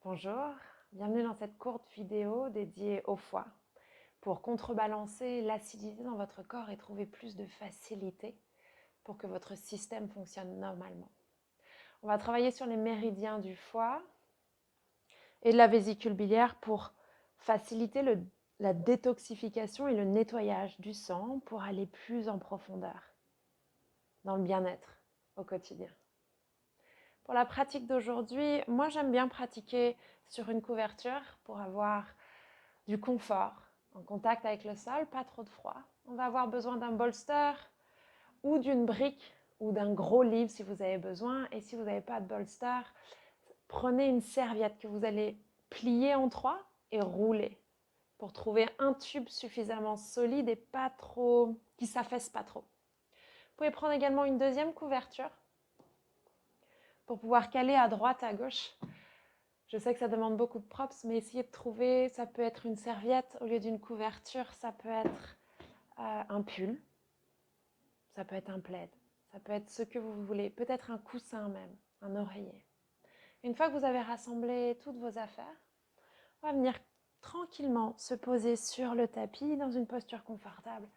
Bonjour, bienvenue dans cette courte vidéo dédiée au foie pour contrebalancer l'acidité dans votre corps et trouver plus de facilité pour que votre système fonctionne normalement. On va travailler sur les méridiens du foie et de la vésicule biliaire pour faciliter la détoxification et le nettoyage du sang pour aller plus en profondeur dans le bien-être au quotidien. Pour la pratique d'aujourd'hui, moi j'aime bien pratiquer sur une couverture pour avoir du confort, en contact avec le sol, pas trop de froid. On va avoir besoin d'un bolster ou d'une brique ou d'un gros livre si vous avez besoin. Et si vous n'avez pas de bolster, prenez une serviette que vous allez plier en trois et rouler pour trouver un tube suffisamment solide et pas trop, qui ne s'affaisse pas trop. Vous pouvez prendre également une deuxième couverture pour pouvoir caler à droite, à gauche. Je sais que ça demande beaucoup de props, mais essayez de trouver, ça peut être une serviette au lieu d'une couverture, ça peut être un pull, ça peut être un plaid, ça peut être ce que vous voulez, peut-être un coussin même, un oreiller. Une fois que vous avez rassemblé toutes vos affaires, on va venir tranquillement se poser sur le tapis dans une posture confortable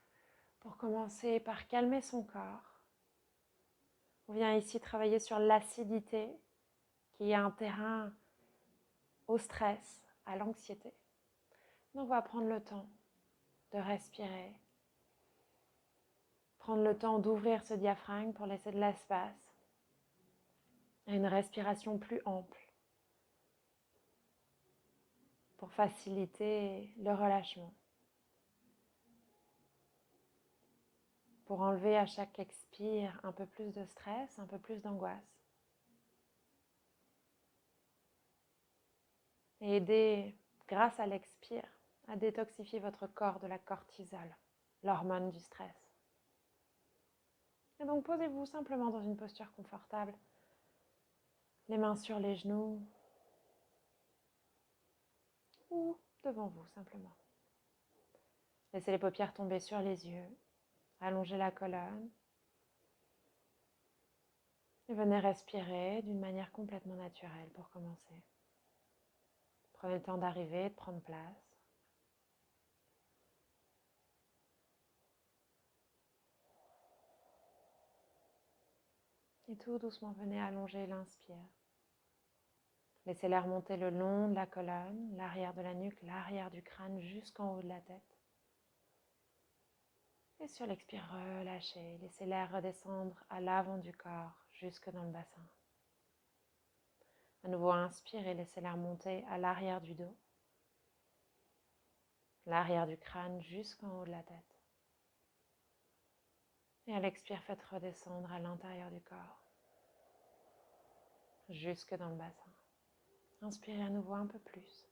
pour commencer par calmer son corps. On vient ici travailler sur l'acidité qui est un terrain au stress, à l'anxiété. Donc on va prendre le temps de respirer, prendre le temps d'ouvrir ce diaphragme pour laisser de l'espace et une respiration plus ample pour faciliter le relâchement, pour enlever à chaque expire un peu plus de stress, un peu plus d'angoisse et aider, grâce à l'expire, à détoxifier votre corps de la cortisol, l'hormone du stress. Et donc posez-vous simplement dans une posture confortable, les mains sur les genoux ou devant vous simplement. Laissez les paupières tomber sur les yeux, allongez la colonne et venez respirer d'une manière complètement naturelle pour commencer. Prenez le temps d'arriver, de prendre place. Et tout doucement, venez allonger l'inspire. Laissez l'air monter le long de la colonne, l'arrière de la nuque, l'arrière du crâne jusqu'en haut de la tête. Et sur l'expire, relâchez. Laissez l'air redescendre à l'avant du corps, jusque dans le bassin. À nouveau, inspirez, laissez l'air monter à l'arrière du dos, l'arrière du crâne jusqu'en haut de la tête. Et à l'expire, faites redescendre à l'intérieur du corps, jusque dans le bassin. Inspirez à nouveau un peu plus.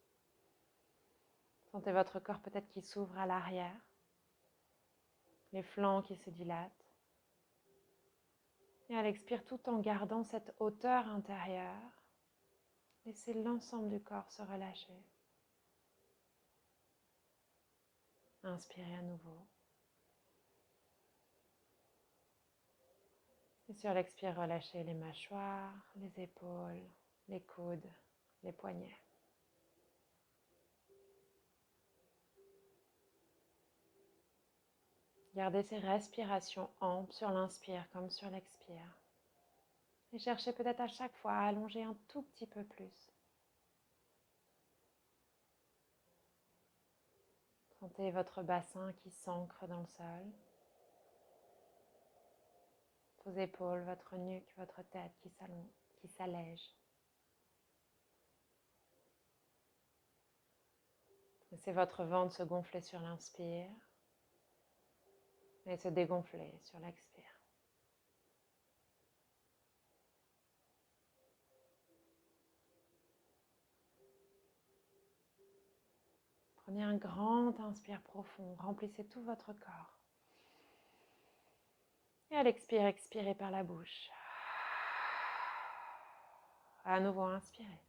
Sentez votre corps peut-être qui s'ouvre à l'arrière, les flancs qui se dilatent. Et à l'expire, tout en gardant cette hauteur intérieure, laissez l'ensemble du corps se relâcher. Inspirez à nouveau. Et sur l'expire, relâchez les mâchoires, les épaules, les coudes, les poignets. Gardez ces respirations amples sur l'inspire comme sur l'expire. Et cherchez peut-être à chaque fois à allonger un tout petit peu plus. Sentez votre bassin qui s'ancre dans le sol. Vos épaules, votre nuque, votre tête qui s'allège. Laissez votre ventre se gonfler sur l'inspire et se dégonfler sur l'expire. Prenez un grand inspire profond, remplissez tout votre corps. Et à l'expire, expirez par la bouche. À nouveau, inspirez.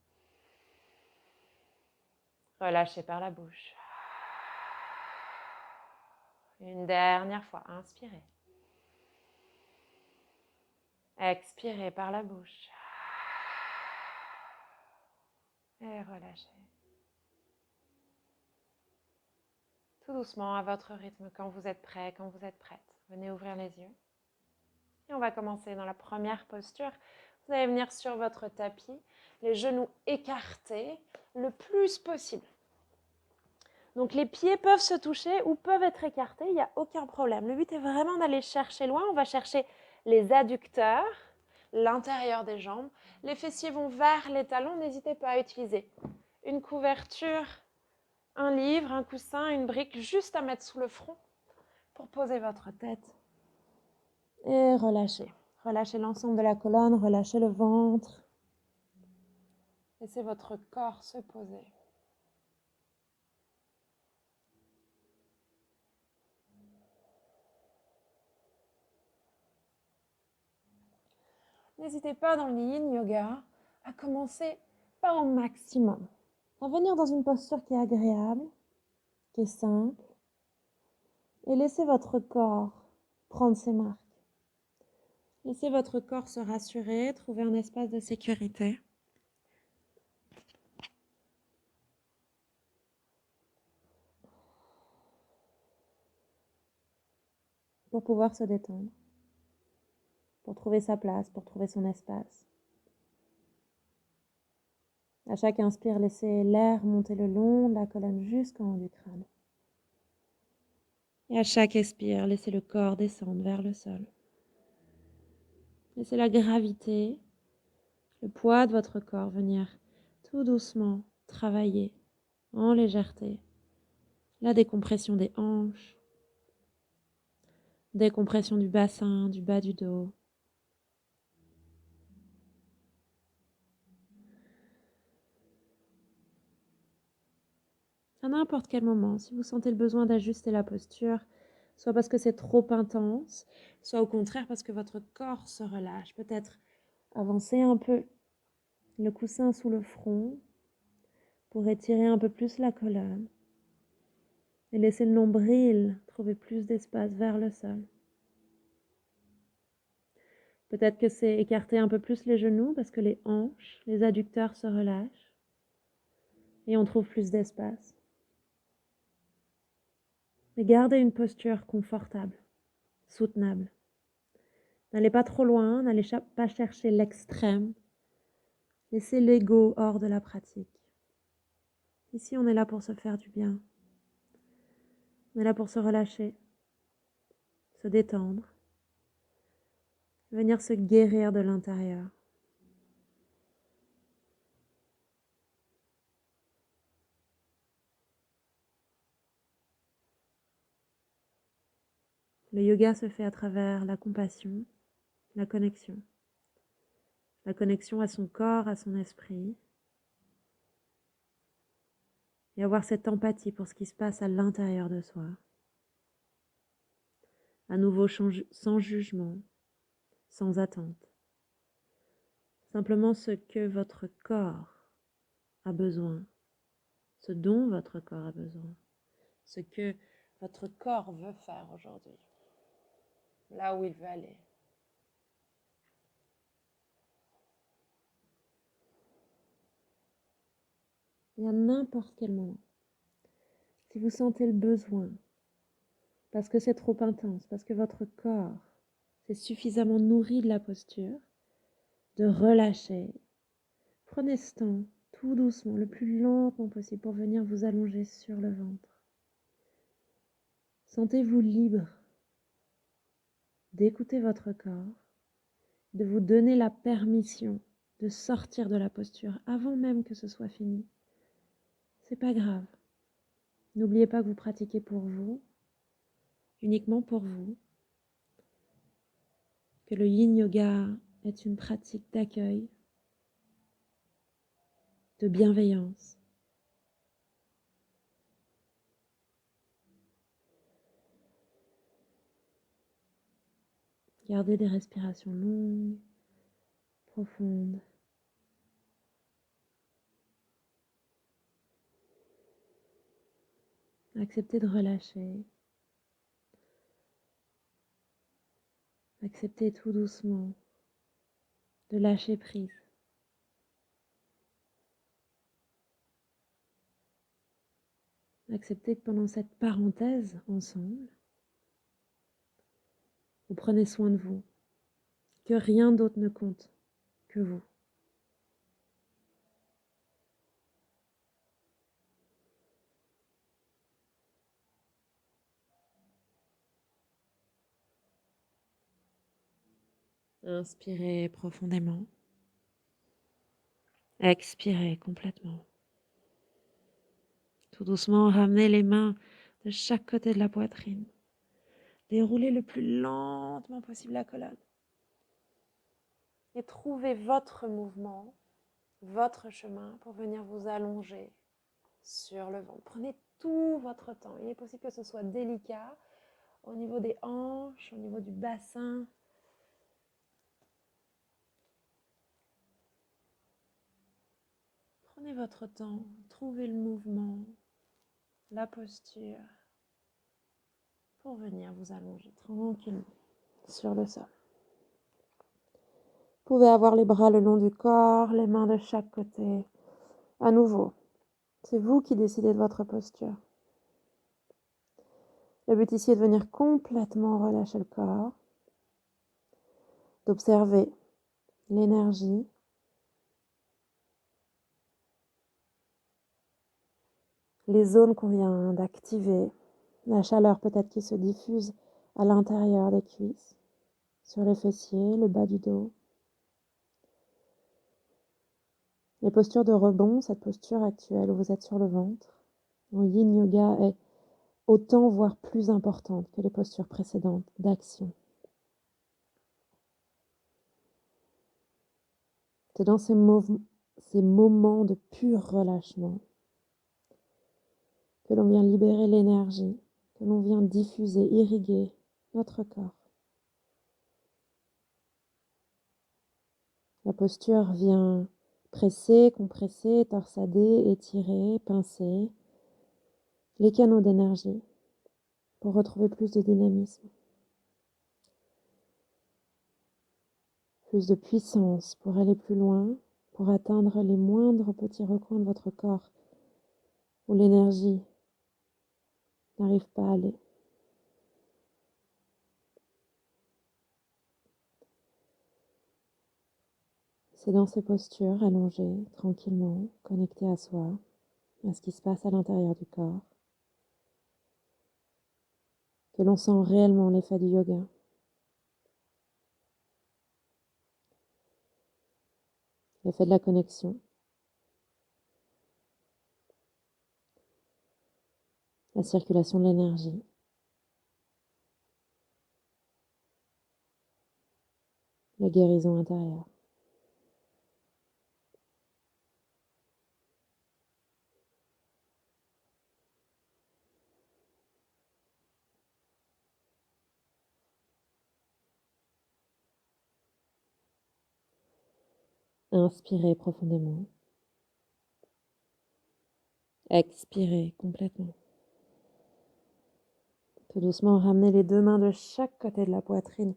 Relâchez par la bouche. Une dernière fois, inspirez. Expirez par la bouche. Et relâchez. Tout doucement, à votre rythme, quand vous êtes prêt, quand vous êtes prête. Venez ouvrir les yeux. Et on va commencer dans la première posture. Vous allez venir sur votre tapis, les genoux écartés le plus possible. Donc les pieds peuvent se toucher ou peuvent être écartés, il n'y a aucun problème. Le but est vraiment d'aller chercher loin. On va chercher les adducteurs, l'intérieur des jambes. Les fessiers vont vers les talons. N'hésitez pas à utiliser une couverture, un livre, un coussin, une brique, juste à mettre sous le front pour poser votre tête. Et relâchez. Relâchez l'ensemble de la colonne, relâchez le ventre. Laissez votre corps se poser. N'hésitez pas dans le yin yoga à commencer par un maximum. À venir dans une posture qui est agréable, qui est simple. Et laissez votre corps prendre ses marques. Laissez votre corps se rassurer, trouver un espace de sécurité. Pour pouvoir se détendre. Pour trouver sa place, pour trouver son espace. À chaque inspire, laissez l'air monter le long de la colonne jusqu'en haut du crâne. Et à chaque expire, laissez le corps descendre vers le sol. Laissez la gravité, le poids de votre corps venir tout doucement travailler en légèreté. La décompression des hanches, décompression du bassin, du bas du dos. À n'importe quel moment, si vous sentez le besoin d'ajuster la posture, soit parce que c'est trop intense, soit au contraire parce que votre corps se relâche. Peut-être avancer un peu le coussin sous le front pour étirer un peu plus la colonne et laisser le nombril trouver plus d'espace vers le sol. Peut-être que c'est écarter un peu plus les genoux parce que les hanches, les adducteurs se relâchent et on trouve plus d'espace. Mais gardez une posture confortable, soutenable. N'allez pas trop loin, n'allez pas chercher l'extrême. Laissez l'ego hors de la pratique. Ici, on est là pour se faire du bien. On est là pour se relâcher, se détendre, venir se guérir de l'intérieur. Le yoga se fait à travers la compassion, la connexion à son corps, à son esprit, et avoir cette empathie pour ce qui se passe à l'intérieur de soi. À nouveau sans jugement, sans attente. Simplement ce que votre corps a besoin, ce dont votre corps a besoin, ce que votre corps veut faire aujourd'hui, là où il veut aller. Et à n'importe quel moment, si vous sentez le besoin, parce que c'est trop intense, parce que votre corps s'est suffisamment nourri de la posture, de relâcher, prenez ce temps, tout doucement, le plus lentement possible pour venir vous allonger sur le ventre. Sentez-vous libre d'écouter votre corps, de vous donner la permission de sortir de la posture avant même que ce soit fini. C'est pas grave. N'oubliez pas que vous pratiquez pour vous, uniquement pour vous, que le yin yoga est une pratique d'accueil, de bienveillance. Gardez des respirations longues, profondes. Acceptez de relâcher. Acceptez tout doucement de lâcher prise. Acceptez que pendant cette parenthèse ensemble, vous prenez soin de vous, que rien d'autre ne compte que vous. Inspirez profondément. Expirez complètement. Tout doucement, ramenez les mains de chaque côté de la poitrine. Déroulez le plus lentement possible la colonne. Et trouvez votre mouvement, votre chemin pour venir vous allonger sur le ventre. Prenez tout votre temps. Il est possible que ce soit délicat au niveau des hanches, au niveau du bassin. Prenez votre temps, trouvez le mouvement, la posture pour venir vous allonger tranquillement sur le sol. Vous pouvez avoir les bras le long du corps, les mains de chaque côté. À nouveau, c'est vous qui décidez de votre posture. Le but ici est de venir complètement relâcher le corps, d'observer l'énergie, les zones qu'on vient d'activer, la chaleur peut-être qui se diffuse à l'intérieur des cuisses, sur les fessiers, le bas du dos. Les postures de rebond, cette posture actuelle où vous êtes sur le ventre, en yin yoga est autant voire plus importante que les postures précédentes d'action. C'est dans ces moments de pur relâchement que l'on vient libérer l'énergie, que l'on vient diffuser, irriguer notre corps. La posture vient presser, compresser, torsader, étirer, pincer les canaux d'énergie pour retrouver plus de dynamisme, plus de puissance pour aller plus loin, pour atteindre les moindres petits recoins de votre corps où l'énergie n'arrive pas à aller. C'est dans ces postures allongées, tranquillement, connectées à soi, à ce qui se passe à l'intérieur du corps, que l'on sent réellement l'effet du yoga. L'effet de la connexion, la circulation de l'énergie, la guérison intérieure. Inspirez profondément. Expirez complètement. Tout doucement, ramenez les deux mains de chaque côté de la poitrine,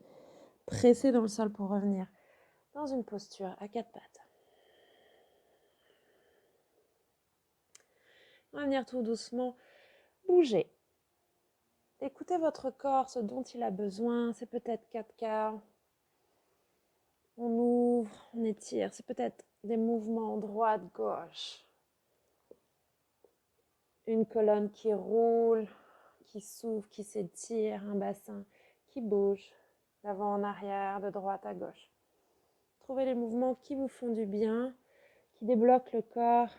pressez dans le sol pour revenir dans une posture à quatre pattes. On va venir tout doucement bouger. Écoutez votre corps, ce dont il a besoin. C'est peut-être 4 quarts. On ouvre, on étire. C'est peut-être des mouvements droite-gauche. Une colonne qui roule, qui s'ouvre, qui s'étire, un bassin qui bouge d'avant en arrière, de droite à gauche. Trouvez les mouvements qui vous font du bien, qui débloquent le corps.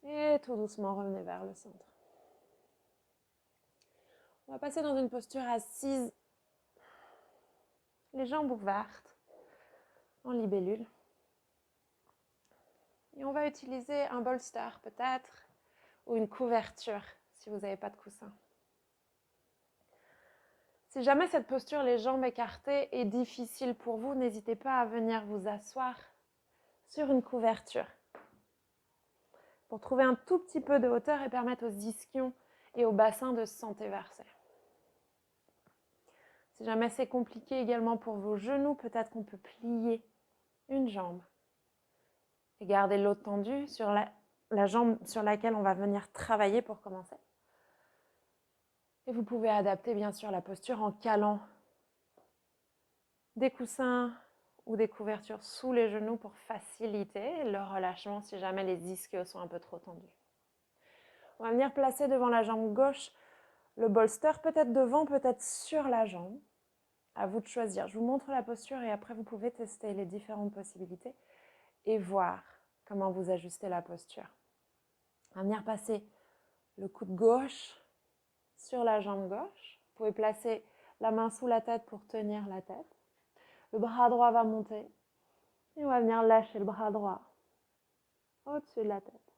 Et tout doucement, revenez vers le centre. On va passer dans une posture assise, les jambes ouvertes, en libellule. Et on va utiliser un bolster peut-être, ou une couverture si vous n'avez pas de coussin. Si jamais cette posture, les jambes écartées, est difficile pour vous, n'hésitez pas à venir vous asseoir sur une couverture pour trouver un tout petit peu de hauteur et permettre aux ischions et au bassin de se sentir versés. Si jamais c'est compliqué également pour vos genoux, peut-être qu'on peut plier une jambe et garder l'autre tendue sur la jambe sur laquelle on va venir travailler pour commencer. Et vous pouvez adapter bien sûr la posture en calant des coussins ou des couvertures sous les genoux pour faciliter le relâchement si jamais les ischios sont un peu trop tendus. On va venir placer devant la jambe gauche le bolster, peut-être devant, peut-être sur la jambe. À vous de choisir. Je vous montre la posture et après vous pouvez tester les différentes possibilités et voir comment vous ajustez la posture. On va venir passer le coude gauche sur la jambe gauche. Vous pouvez placer la main sous la tête pour tenir la tête. Le bras droit va monter et on va venir lâcher le bras droit au-dessus de la tête.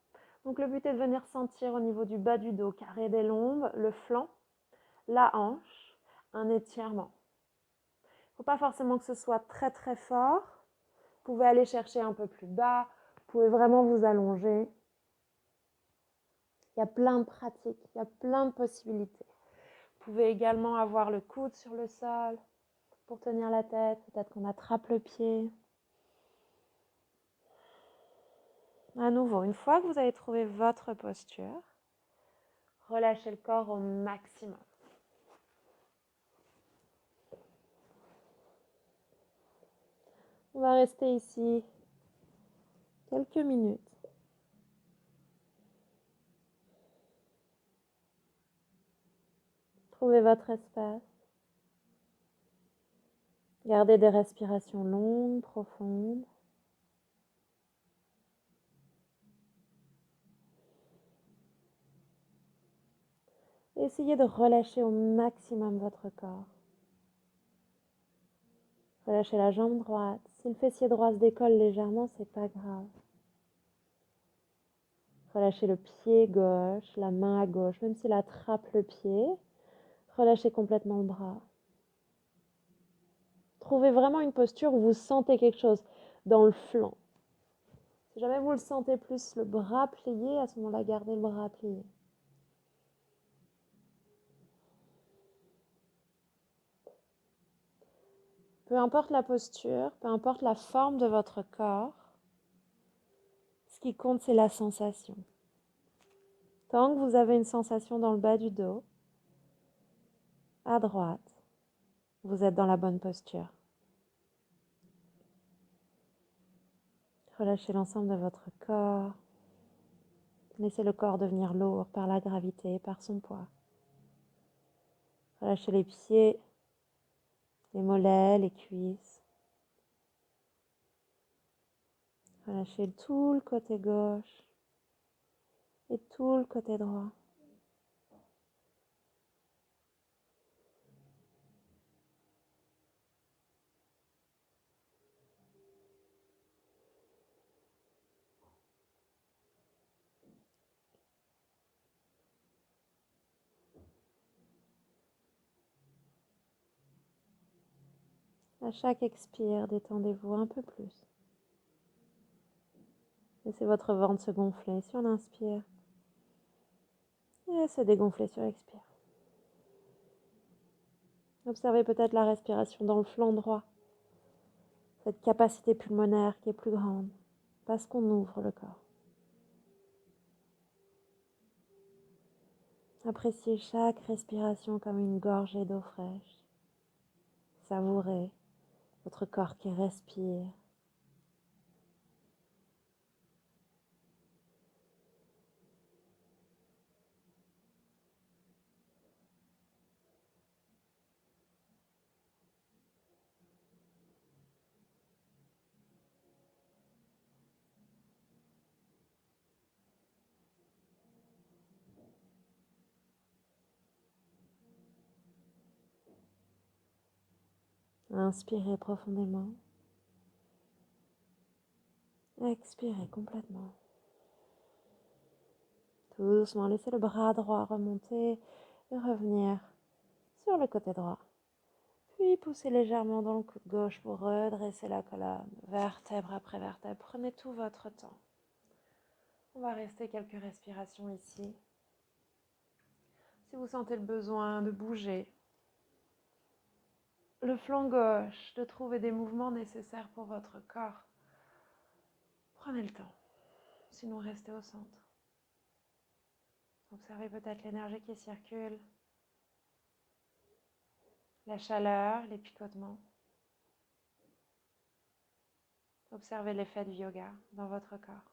Donc le but est de venir sentir au niveau du bas du dos, carré des lombes, le flanc, la hanche, un étirement. Il ne faut pas forcément que ce soit très très fort. Vous pouvez aller chercher un peu plus bas. Vous pouvez vraiment vous allonger. Il y a plein de pratiques, il y a plein de possibilités. Vous pouvez également avoir le coude sur le sol pour tenir la tête. Peut-être qu'on attrape le pied. À nouveau, une fois que vous avez trouvé votre posture, relâchez le corps au maximum. On va rester ici quelques minutes. Trouvez votre espace. Gardez des respirations longues, profondes. Essayez de relâcher au maximum votre corps. Relâchez la jambe droite. Si le fessier droit se décolle légèrement, c'est pas grave. Relâchez le pied gauche, la main à gauche, même s'il attrape le pied. Relâchez complètement le bras. Trouvez vraiment une posture où vous sentez quelque chose dans le flanc. Si jamais vous le sentez plus le bras plié, à ce moment-là, gardez le bras plié. Peu importe la posture, peu importe la forme de votre corps, ce qui compte, c'est la sensation. Tant que vous avez une sensation dans le bas du dos, à droite, vous êtes dans la bonne posture. Relâchez l'ensemble de votre corps. Laissez le corps devenir lourd par la gravité, par son poids. Relâchez les pieds, les mollets, les cuisses. Relâchez tout le côté gauche et tout le côté droit. À chaque expire, détendez-vous un peu plus. Laissez votre ventre se gonfler sur l'inspire et se dégonfler sur l'expire. Observez peut-être la respiration dans le flanc droit, cette capacité pulmonaire qui est plus grande parce qu'on ouvre le corps. Appréciez chaque respiration comme une gorgée d'eau fraîche. Savourez votre corps qui respire. Inspirez profondément. Expirez complètement. Tout doucement, laissez le bras droit remonter et revenir sur le côté droit. Puis poussez légèrement dans le coude gauche pour redresser la colonne, vertèbre après vertèbre. Prenez tout votre temps. On va rester quelques respirations ici. Si vous sentez le besoin de bouger le flanc gauche, de trouver des mouvements nécessaires pour votre corps, prenez le temps. Sinon, restez au centre. Observez peut-être l'énergie qui circule, la chaleur, les picotements. Observez l'effet du yoga dans votre corps.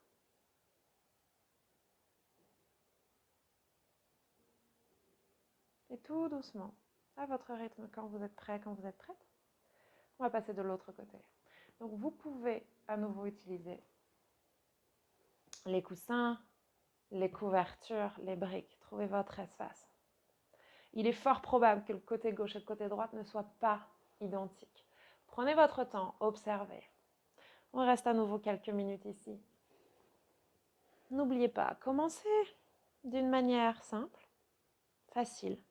Et tout doucement, à votre rythme, quand vous êtes prêt, quand vous êtes prête, on va passer de l'autre côté. Donc vous pouvez à nouveau utiliser les coussins, les couvertures, les briques. Trouvez votre espace. Il est fort probable que le côté gauche et le côté droit ne soient pas identiques. Prenez votre temps, observez. On reste à nouveau quelques minutes ici. N'oubliez pas, commencez d'une manière simple, facile.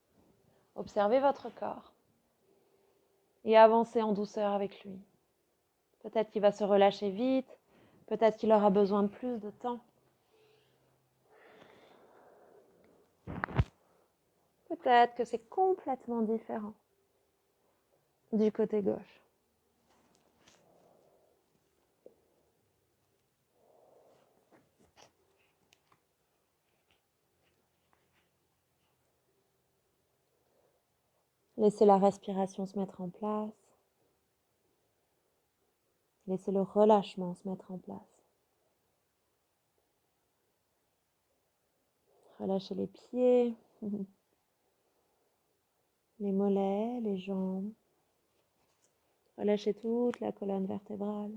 Observez votre corps et avancez en douceur avec lui. Peut-être qu'il va se relâcher vite, peut-être qu'il aura besoin de plus de temps. Peut-être que c'est complètement différent du côté gauche. Laissez la respiration se mettre en place. Laissez le relâchement se mettre en place. Relâchez les pieds, les mollets, les jambes. Relâchez toute la colonne vertébrale.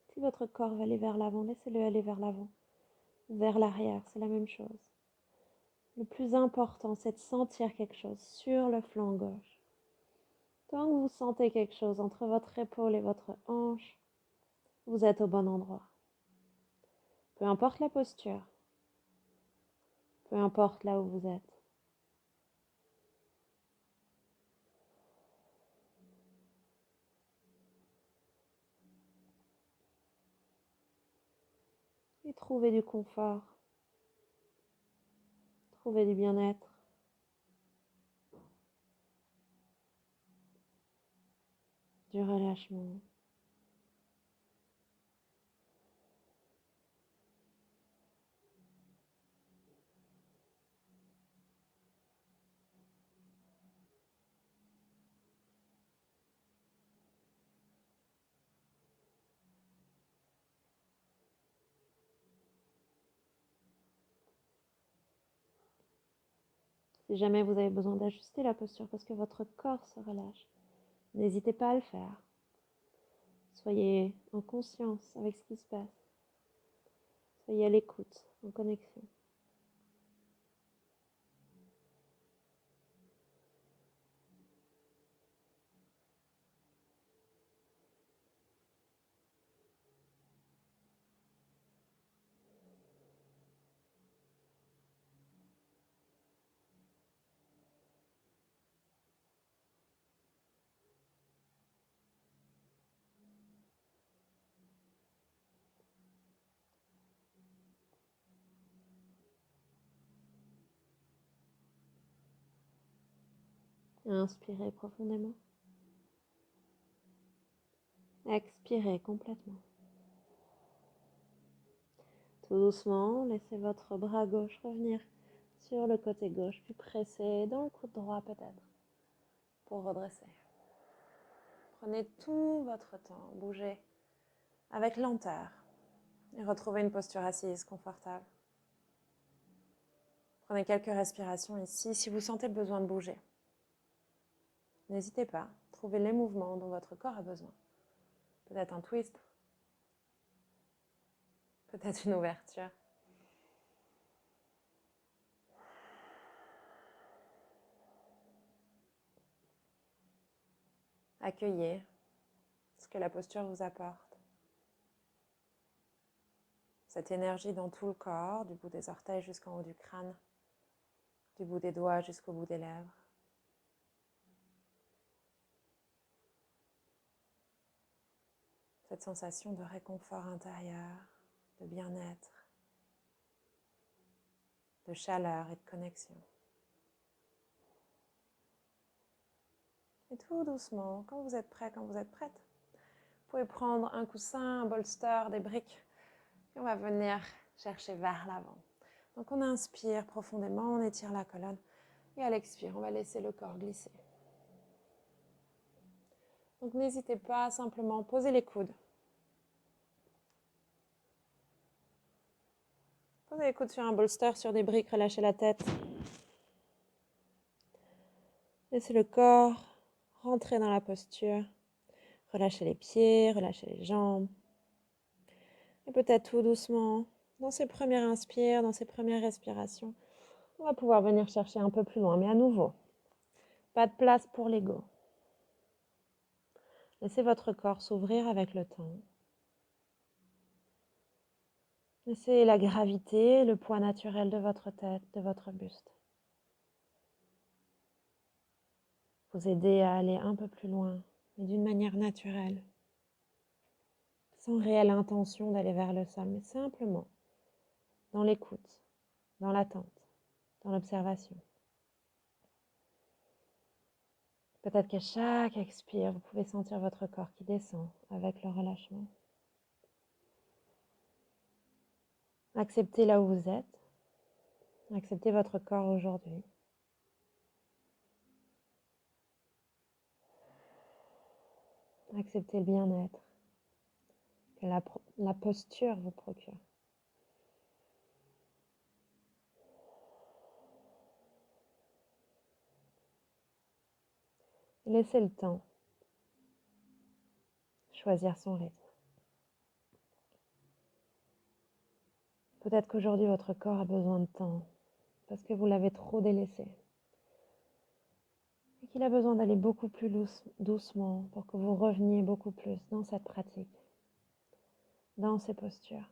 Si votre corps va aller vers l'avant, laissez-le aller vers l'avant. Vers l'arrière, c'est la même chose. Le plus important, c'est de sentir quelque chose sur le flanc gauche. Tant que vous sentez quelque chose entre votre épaule et votre hanche, vous êtes au bon endroit. Peu importe la posture, peu importe là où vous êtes. Et trouvez du confort, trouvez du bien-être. Du relâchement. Si jamais vous avez besoin d'ajuster la posture parce que votre corps se relâche, n'hésitez pas à le faire. Soyez en conscience avec ce qui se passe. Soyez à l'écoute, en connexion. Inspirez profondément. Expirez complètement. Tout doucement, laissez votre bras gauche revenir sur le côté gauche, puis pressez dans le coude droit peut-être pour redresser. Prenez tout votre temps, bougez avec lenteur et retrouvez une posture assise confortable. Prenez quelques respirations ici si vous sentez le besoin de bouger. N'hésitez pas, trouvez les mouvements dont votre corps a besoin. Peut-être un twist, peut-être une ouverture. Accueillez ce que la posture vous apporte. Cette énergie dans tout le corps, du bout des orteils jusqu'en haut du crâne, du bout des doigts jusqu'au bout des lèvres. Cette sensation de réconfort intérieur, de bien-être, de chaleur et de connexion. Et tout doucement, quand vous êtes prêt, quand vous êtes prête, vous pouvez prendre un coussin, un bolster, des briques. Et on va venir chercher vers l'avant. Donc on inspire profondément, on étire la colonne. Et à l'expire, on va laisser le corps glisser. Donc n'hésitez pas à simplement poser les coudes. Posez les coudes sur un bolster, sur des briques, relâchez la tête. Laissez le corps rentrer dans la posture. Relâchez les pieds, relâchez les jambes. Et peut-être tout doucement, dans ces premières inspires, dans ces premières respirations, on va pouvoir venir chercher un peu plus loin. Mais à nouveau, pas de place pour l'ego. Laissez votre corps s'ouvrir avec le temps. Laissez la gravité, le poids naturel de votre tête, de votre buste, vous aider à aller un peu plus loin, mais d'une manière naturelle, sans réelle intention d'aller vers le sol, mais simplement dans l'écoute, dans l'attente, dans l'observation. Peut-être qu'à chaque expire, vous pouvez sentir votre corps qui descend avec le relâchement. Acceptez là où vous êtes. Acceptez votre corps aujourd'hui. Acceptez le bien-être que la posture vous procure. Laissez le temps choisir son rythme. Peut-être qu'aujourd'hui, votre corps a besoin de temps parce que vous l'avez trop délaissé. Et qu'il a besoin d'aller beaucoup plus doucement pour que vous reveniez beaucoup plus dans cette pratique, dans ces postures.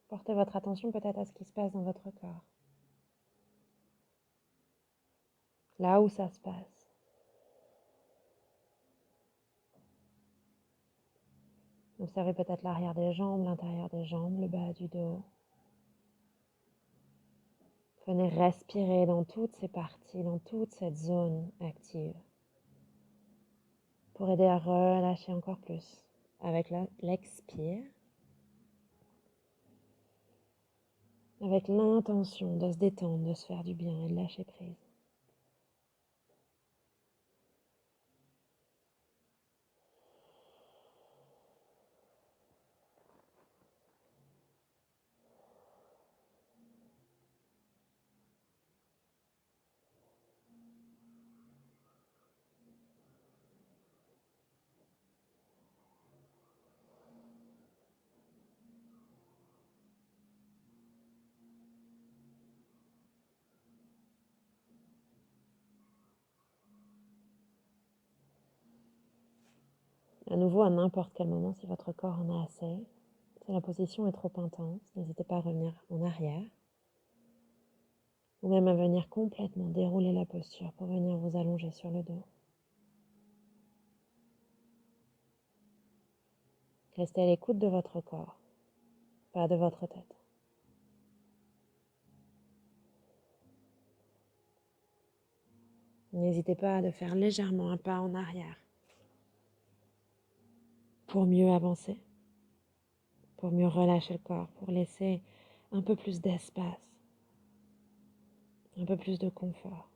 Portez votre attention peut-être à ce qui se passe dans votre corps. Là où ça se passe. Observez peut-être l'arrière des jambes, l'intérieur des jambes, le bas du dos. Venez respirer dans toutes ces parties, dans toute cette zone active, pour aider à relâcher encore plus. Avec l'expire, avec l'intention de se détendre, de se faire du bien et de lâcher prise. À nouveau, à n'importe quel moment, si votre corps en a assez, si la position est trop intense, n'hésitez pas à revenir en arrière, ou même à venir complètement dérouler la posture pour venir vous allonger sur le dos. Restez à l'écoute de votre corps, pas de votre tête. N'hésitez pas à faire légèrement un pas en arrière pour mieux avancer, pour mieux relâcher le corps, pour laisser un peu plus d'espace, un peu plus de confort.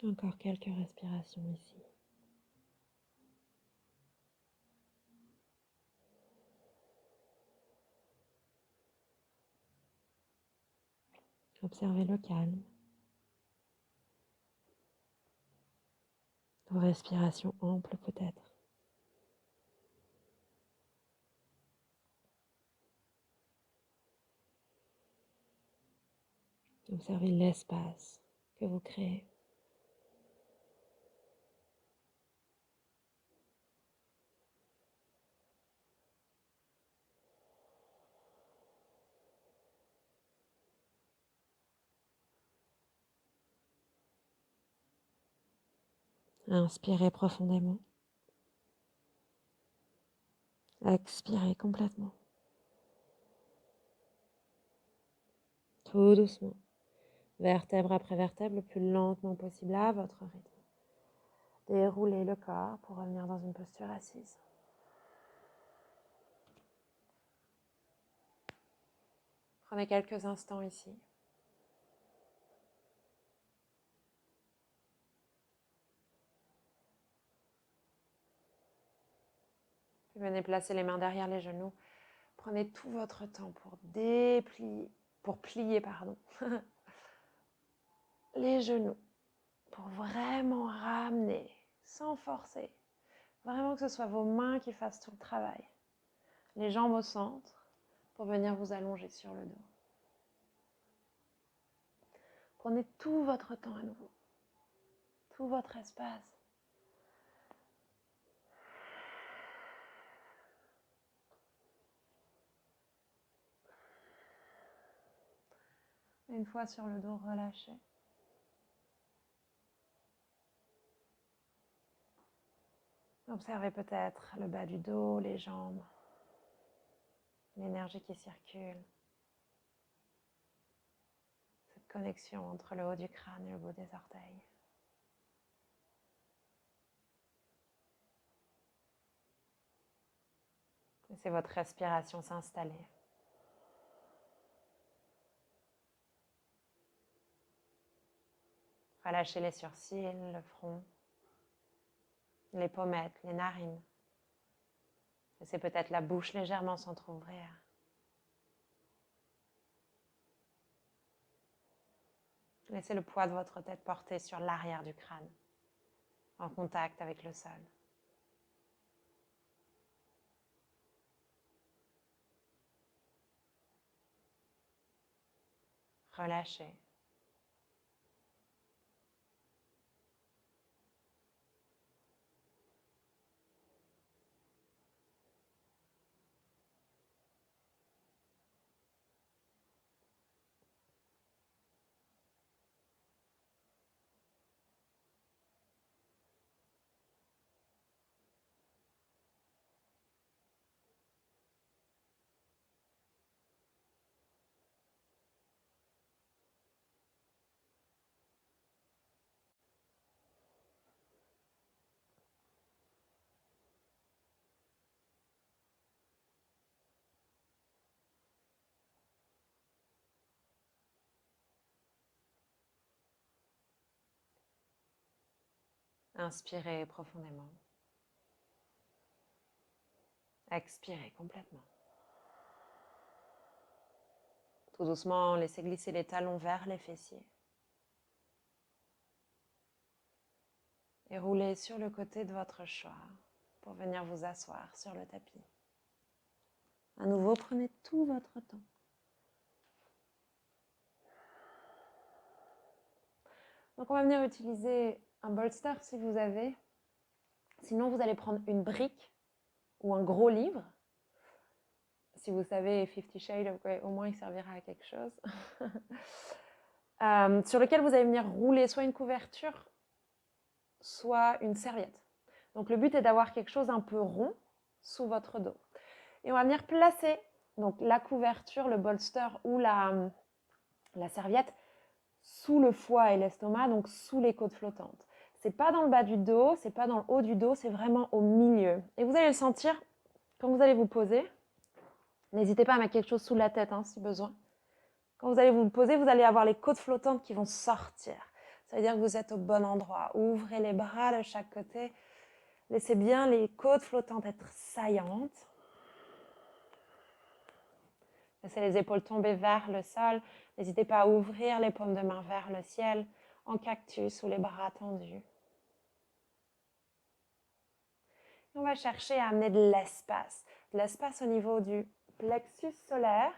Encore quelques respirations ici. Observez le calme, vos respirations amples peut-être. Observez l'espace que vous créez. Inspirez profondément. Expirez complètement. Tout doucement. Vertèbre après vertèbre, le plus lentement possible à votre rythme. Déroulez le corps pour revenir dans une posture assise. Prenez quelques instants ici. Venez placer les mains derrière les genoux. Prenez tout votre temps pour plier les genoux, pour vraiment ramener, sans forcer. Vraiment que ce soit vos mains qui fassent tout le travail. Les jambes au centre pour venir vous allonger sur le dos. Prenez tout votre temps à nouveau, tout votre espace. Une fois sur le dos, relâchez. Observez peut-être le bas du dos, les jambes, l'énergie qui circule. Cette connexion entre le haut du crâne et le bout des orteils. Laissez votre respiration s'installer. Relâchez les sourcils, le front, les pommettes, les narines. Laissez peut-être la bouche légèrement s'entrouvrir. Laissez le poids de votre tête porter sur l'arrière du crâne, en contact avec le sol. Relâchez. Inspirez profondément. Expirez complètement. Tout doucement, laissez glisser les talons vers les fessiers. Et roulez sur le côté de votre choix pour venir vous asseoir sur le tapis. À nouveau, prenez tout votre temps. Donc on va venir utiliser un bolster si vous avez. Sinon, vous allez prendre une brique ou un gros livre. Si vous savez 50 Shades of Grey, au moins il servira à quelque chose. Sur lequel vous allez venir rouler soit une couverture, soit une serviette. Donc le but est d'avoir quelque chose un peu rond sous votre dos. Et on va venir placer donc, la couverture, le bolster ou la serviette sous le foie et l'estomac, donc sous les côtes flottantes. C'est pas dans le bas du dos, c'est pas dans le haut du dos, c'est vraiment au milieu. Et vous allez le sentir quand vous allez vous poser. N'hésitez pas à mettre quelque chose sous la tête si besoin. Quand vous allez vous poser, vous allez avoir les côtes flottantes qui vont sortir. Ça veut dire que vous êtes au bon endroit. Ouvrez les bras de chaque côté. Laissez bien les côtes flottantes être saillantes. Laissez les épaules tomber vers le sol. N'hésitez pas à ouvrir les paumes de main vers le ciel, en cactus ou les bras tendus. On va chercher à amener de l'espace au niveau du plexus solaire,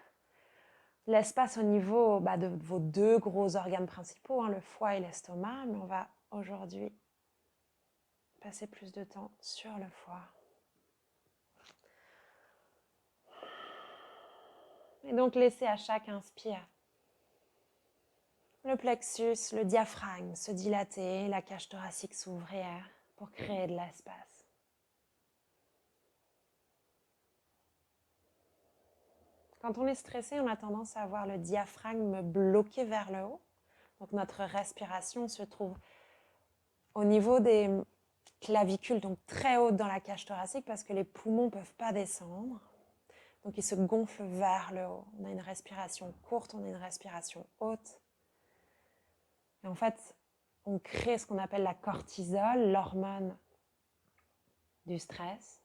l'espace au niveau de vos deux gros organes principaux, le foie et l'estomac, mais on va aujourd'hui passer plus de temps sur le foie. Et donc laissez à chaque inspire le plexus, le diaphragme se dilater, la cage thoracique s'ouvrir. pour créer de l'espace. Quand on est stressé, on a tendance à avoir le diaphragme bloqué vers le haut. Donc notre respiration se trouve au niveau des clavicules, donc très haute dans la cage thoracique parce que les poumons ne peuvent pas descendre. Donc ils se gonflent vers le haut. On a une respiration courte, on a une respiration haute. Et en fait, on crée ce qu'on appelle la cortisol, l'hormone du stress.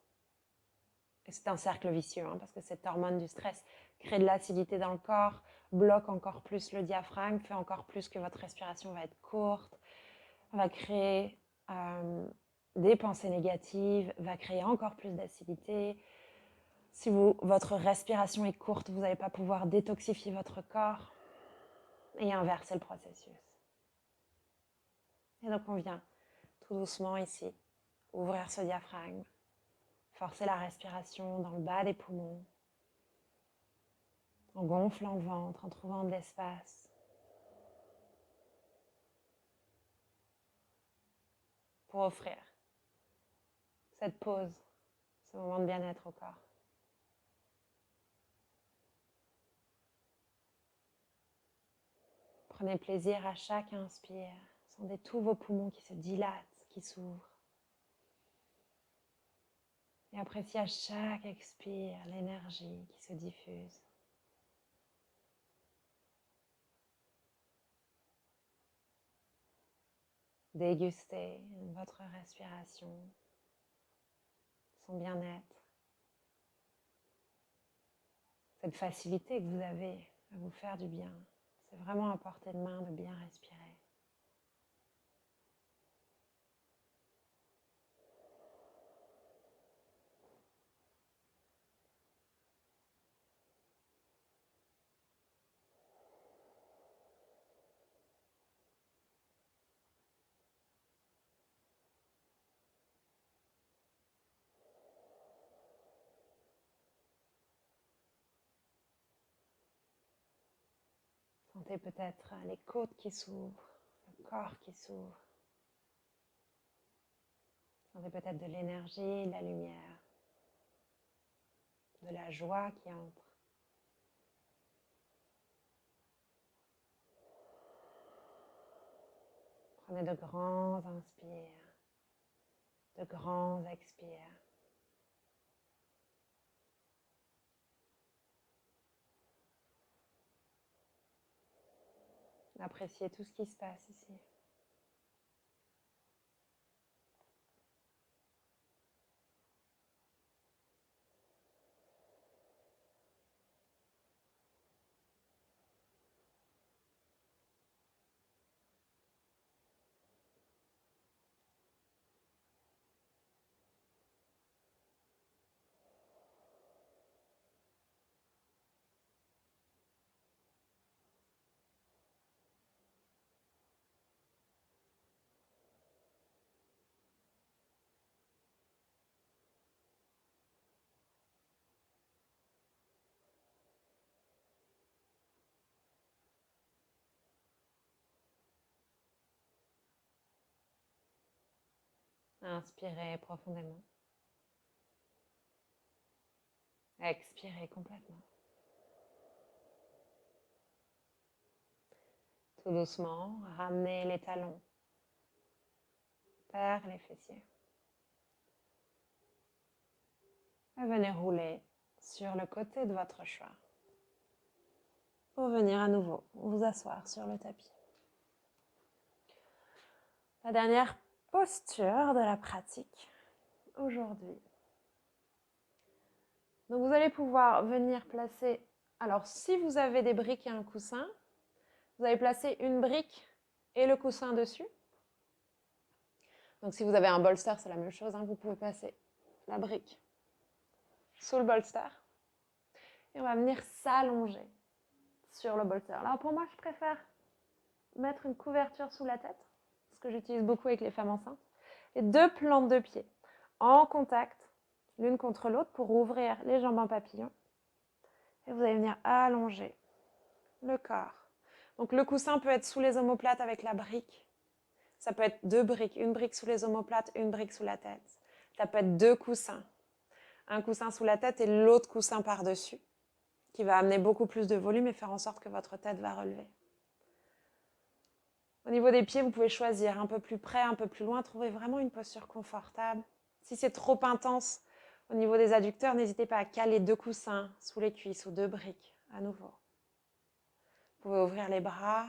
Et c'est un cercle vicieux, parce que cette hormone du stress crée de l'acidité dans le corps, bloque encore plus le diaphragme, fait encore plus que votre respiration va être courte, va créer des pensées négatives, va créer encore plus d'acidité. Si votre respiration est courte, vous n'allez pas pouvoir détoxifier votre corps et inverser le processus. Et donc on vient tout doucement ici, ouvrir ce diaphragme, forcer la respiration dans le bas des poumons, en gonflant le ventre, en trouvant de l'espace. Pour offrir cette pause, ce moment de bien-être au corps. Prenez plaisir à chaque inspire. Sentez tous vos poumons qui se dilatent, qui s'ouvrent. Et appréciez à chaque expire l'énergie qui se diffuse. Dégustez votre respiration, son bien-être, cette facilité que vous avez à vous faire du bien. C'est vraiment à portée de main de bien respirer. Sentez peut-être les côtes qui s'ouvrent, le corps qui s'ouvre. Sentez peut-être de l'énergie, de la lumière, de la joie qui entre. Prenez de grands inspires, de grands expires. Appréciez tout ce qui se passe ici. Inspirez profondément. Expirez complètement. Tout doucement, ramenez les talons vers les fessiers. Et venez rouler sur le côté de votre choix. Pour venir à nouveau vous asseoir sur le tapis. La dernière posture de la pratique aujourd'hui. Donc vous allez pouvoir venir placer, alors si vous avez des briques et un coussin, vous allez placer une brique et le coussin dessus. Donc si vous avez un bolster, c'est la même chose, vous pouvez placer la brique sous le bolster. Et on va venir s'allonger sur le bolster. Alors pour moi, je préfère mettre une couverture sous la tête, ce que j'utilise beaucoup avec les femmes enceintes. Et deux plantes de pied en contact, l'une contre l'autre, pour ouvrir les jambes en papillon. Et vous allez venir allonger le corps. Donc le coussin peut être sous les omoplates avec la brique. Ça peut être 2 briques, une brique sous les omoplates, une brique sous la tête. Ça peut être 2 coussins, un coussin sous la tête et l'autre coussin par-dessus, qui va amener beaucoup plus de volume et faire en sorte que votre tête va relever. Au niveau des pieds, vous pouvez choisir un peu plus près, un peu plus loin, trouvez vraiment une posture confortable. Si c'est trop intense au niveau des adducteurs, n'hésitez pas à caler 2 coussins sous les cuisses ou 2 briques à nouveau. Vous pouvez ouvrir les bras,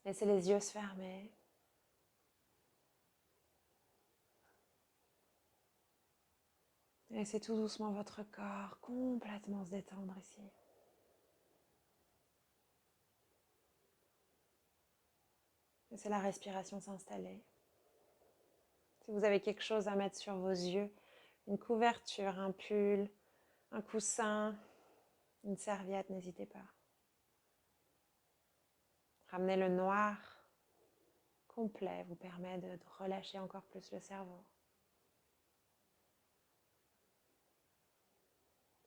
laisser les yeux se fermer. Laissez tout doucement votre corps complètement se détendre ici. Laissez la respiration s'installer. Si vous avez quelque chose à mettre sur vos yeux, une couverture, un pull, un coussin, une serviette, n'hésitez pas. Ramener le noir complet vous permet de relâcher encore plus le cerveau.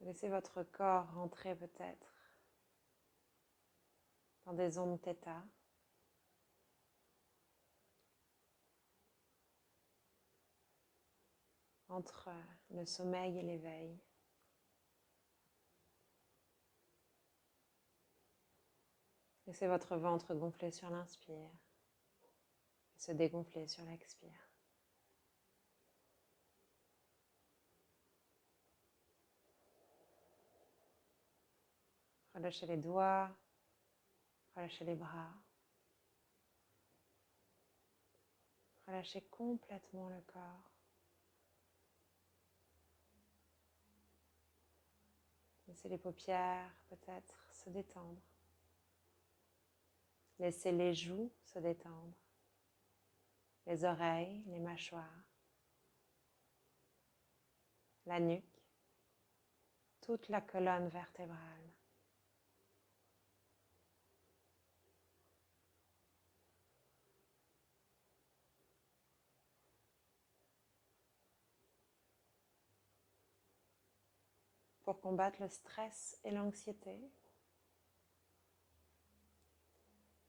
Laissez votre corps rentrer peut-être dans des ondes θ. Entre le sommeil et l'éveil. Laissez votre ventre gonfler sur l'inspire et se dégonfler sur l'expire. Relâchez les doigts, relâchez les bras. Relâchez complètement le corps. Laissez les paupières peut-être se détendre. Laissez les joues se détendre. Les oreilles, les mâchoires. La nuque. Toute la colonne vertébrale. Pour combattre le stress et l'anxiété,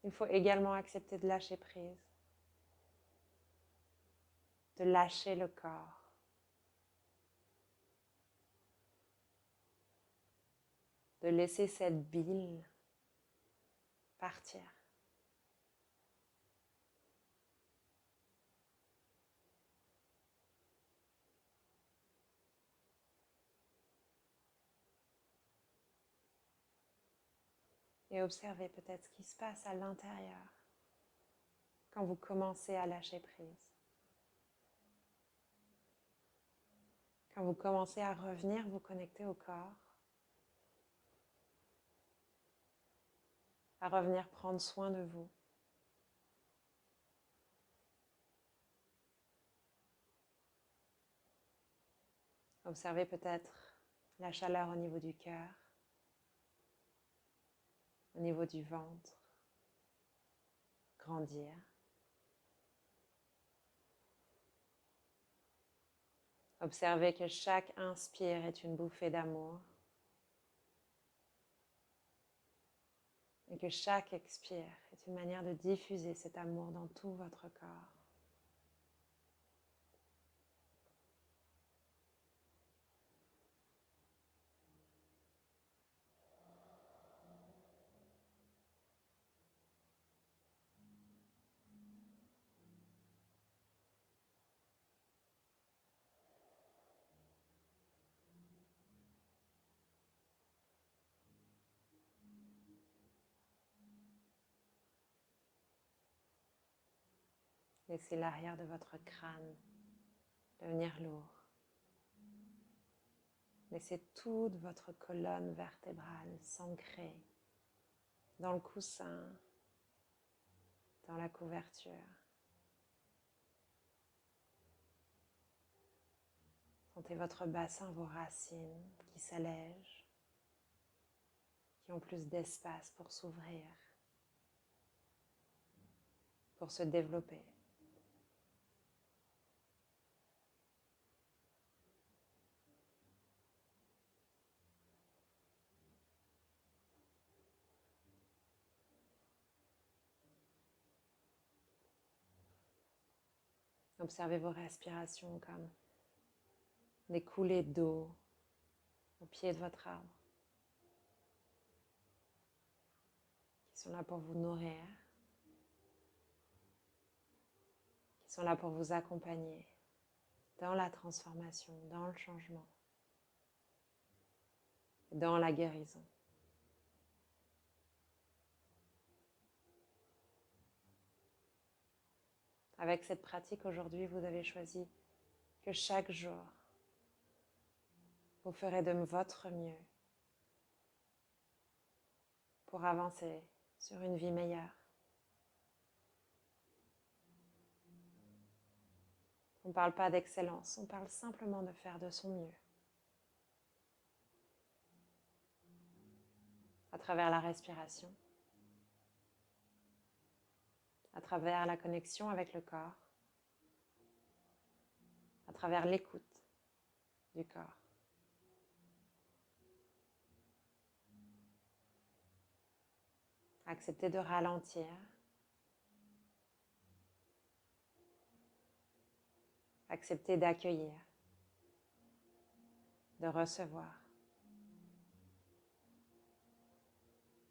il faut également accepter de lâcher prise, de lâcher le corps, de laisser cette bile partir. Et observez peut-être ce qui se passe à l'intérieur quand vous commencez à lâcher prise. Quand vous commencez à revenir vous connecter au corps, à revenir prendre soin de vous. Observez peut-être la chaleur au niveau du cœur, au niveau du ventre, grandir. Observez que chaque inspire est une bouffée d'amour et que chaque expire est une manière de diffuser cet amour dans tout votre corps. Laissez l'arrière de votre crâne devenir lourd. Laissez toute votre colonne vertébrale s'ancrer dans le coussin, dans la couverture. Sentez votre bassin, vos racines qui s'allègent, qui ont plus d'espace pour s'ouvrir, pour se développer. Observez vos respirations comme des coulées d'eau au pied de votre arbre qui sont là pour vous nourrir, qui sont là pour vous accompagner dans la transformation, dans le changement, dans la guérison. Avec cette pratique aujourd'hui, vous avez choisi que chaque jour, vous ferez de votre mieux pour avancer sur une vie meilleure. On ne parle pas d'excellence, on parle simplement de faire de son mieux. À travers la respiration, à travers la connexion avec le corps, à travers l'écoute du corps. Acceptez de ralentir. Acceptez d'accueillir, de recevoir.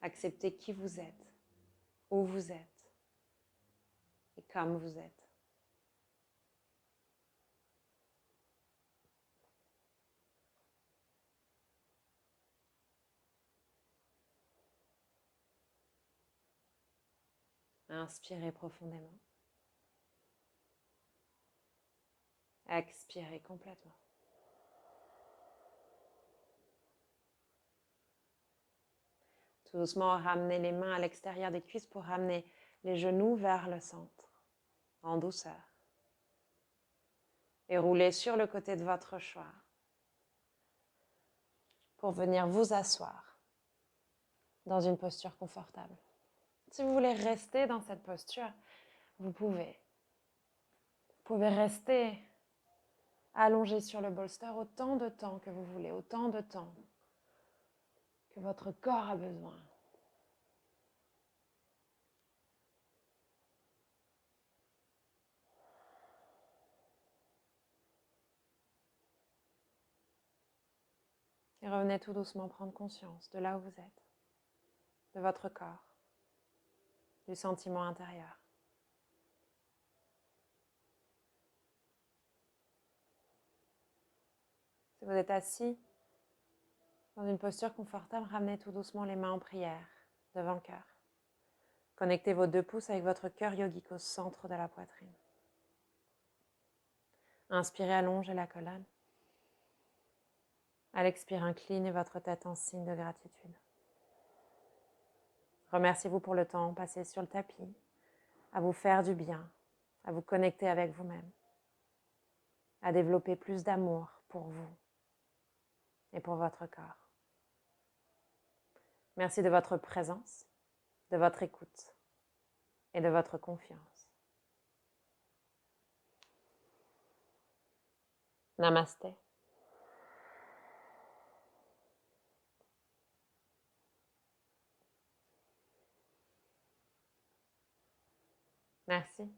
Acceptez qui vous êtes, où vous êtes et comme vous êtes. Inspirez profondément. Expirez complètement. Tout doucement, ramenez les mains à l'extérieur des cuisses pour ramener les genoux vers le centre, en douceur. Et roulez sur le côté de votre choix pour venir vous asseoir dans une posture confortable. Si vous voulez rester dans cette posture, vous pouvez. Vous pouvez rester allongé sur le bolster autant de temps que vous voulez, autant de temps que votre corps a besoin. Et revenez tout doucement prendre conscience de là où vous êtes, de votre corps, du sentiment intérieur. Si vous êtes assis dans une posture confortable, ramenez tout doucement les mains en prière devant le cœur. Connectez vos 2 pouces avec votre cœur yogique au centre de la poitrine. Inspirez, allongez la colonne. À l'expire, inclinez votre tête en signe de gratitude. Remerciez-vous pour le temps passé sur le tapis, à vous faire du bien, à vous connecter avec vous-même, à développer plus d'amour pour vous et pour votre corps. Merci de votre présence, de votre écoute et de votre confiance. Namasté. Merci.